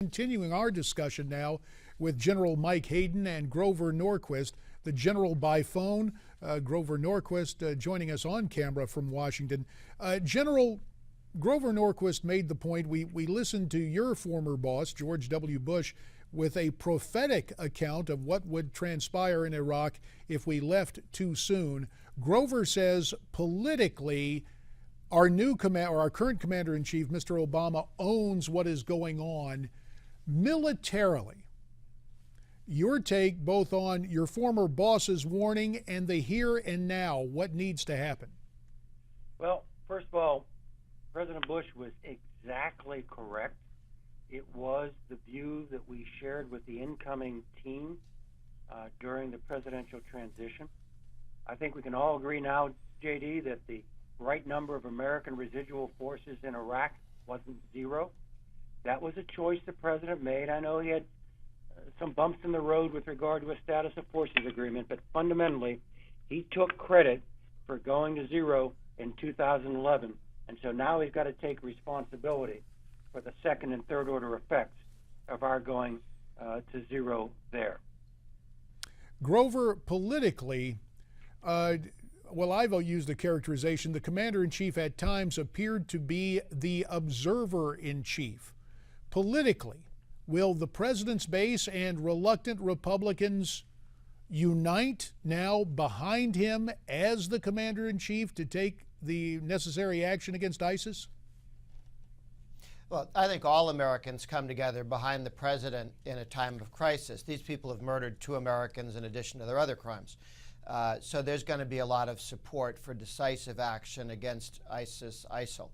Continuing our discussion now with General Mike Hayden and Grover Norquist, the general by phone. Grover Norquist joining us on camera from Washington. General, Grover Norquist made the point, we listened to your former boss, George W. Bush, with a prophetic account of what would transpire in Iraq if we left too soon. Grover says politically, our current commander-in-chief, Mr. Obama, owns what is going on. Militarily, your take both on your former boss's warning and the here and now, what needs to happen? Well, first of all, President Bush was exactly correct. It was the view that we shared with the incoming team during the presidential transition. I think we can all agree now, JD, that the right number of American residual forces in Iraq wasn't zero. That was a choice the president made. I know he had some bumps in the road with regard to a status of forces agreement, but fundamentally, he took credit for going to zero in 2011. And so now he's got to take responsibility for the second and third order effects of our going to zero there. Grover, politically, well, I've used the characterization, the commander-in-chief at times appeared to be the observer-in-chief. Politically, will the president's base and reluctant Republicans unite now behind him as the commander-in-chief to take the necessary action against ISIS? Well, I think all Americans come together behind the president in a time of crisis. These people have murdered 2 Americans in addition to their other crimes. So there's going to be a lot of support for decisive action against ISIL.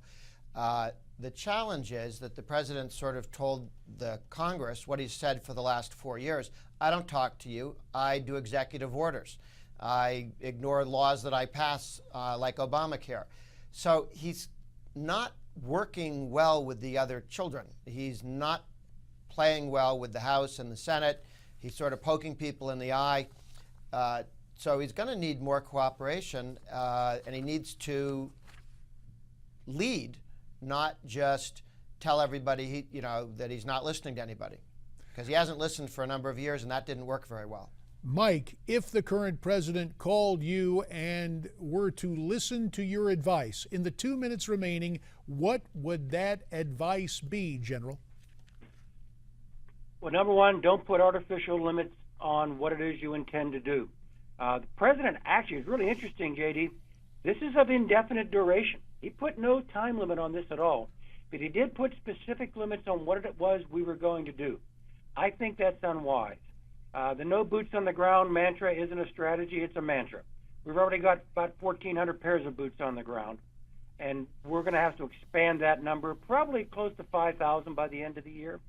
The challenge is that the president sort of told the Congress what he's said for the last 4 years. I don't talk to you. I do executive orders. I ignore laws that I pass, like Obamacare. So he's not working well with the other children. He's not playing well with the House and the Senate. He's sort of poking people in the eye. So he's going to need more cooperation, and he needs to lead, not just tell everybody that he's not listening to anybody, because he hasn't listened for a number of years, and that didn't work very well. Mike, if the current president called you and were to listen to your advice, in the 2 minutes remaining, what would that advice be, General? Well, number one, don't put artificial limits on what it is you intend to do. The president actually is really interesting, JD. This is of indefinite duration. He put no time limit on this at all, but he did put specific limits on what it was we were going to do. I think that's unwise. The no boots on the ground mantra isn't a strategy, it's a mantra. We've already got about 1,400 pairs of boots on the ground, and we're going to have to expand that number, probably close to 5,000 by the end of the year.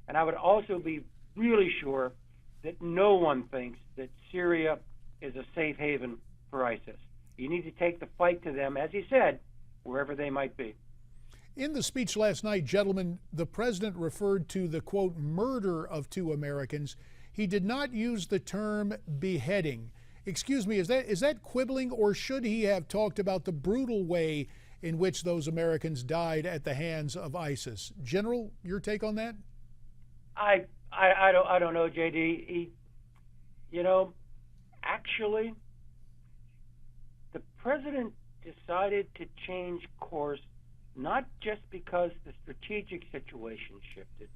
And I would also be really sure that no one thinks that Syria is a safe haven for ISIS. You need to take the fight to them, as he said, wherever they might be. In the speech last night, gentlemen, the president referred to the, quote, murder of 2 Americans. He did not use the term beheading. Excuse me, is that quibbling, or should he have talked about the brutal way in which those Americans died at the hands of ISIS? General, your take on that? I don't know, JD. Actually, the president decided to change course not just because the strategic situation shifted,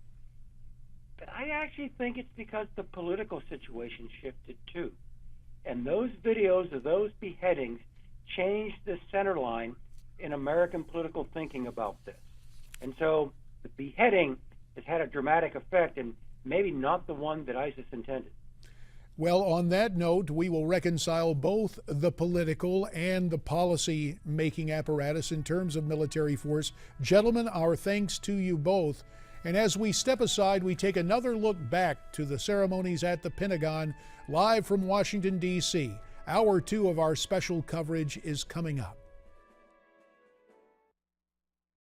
but I actually think it's because the political situation shifted too. And those videos of those beheadings changed the center line in American political thinking about this. And so the beheading has had a dramatic effect, and maybe not the one that ISIS intended. Well, on that note, we will reconcile both the political and the policy-making apparatus in terms of military force. Gentlemen, our thanks to you both. And as we step aside, we take another look back to the ceremonies at the Pentagon, live from Washington, D.C. Hour 2 of our special coverage is coming up.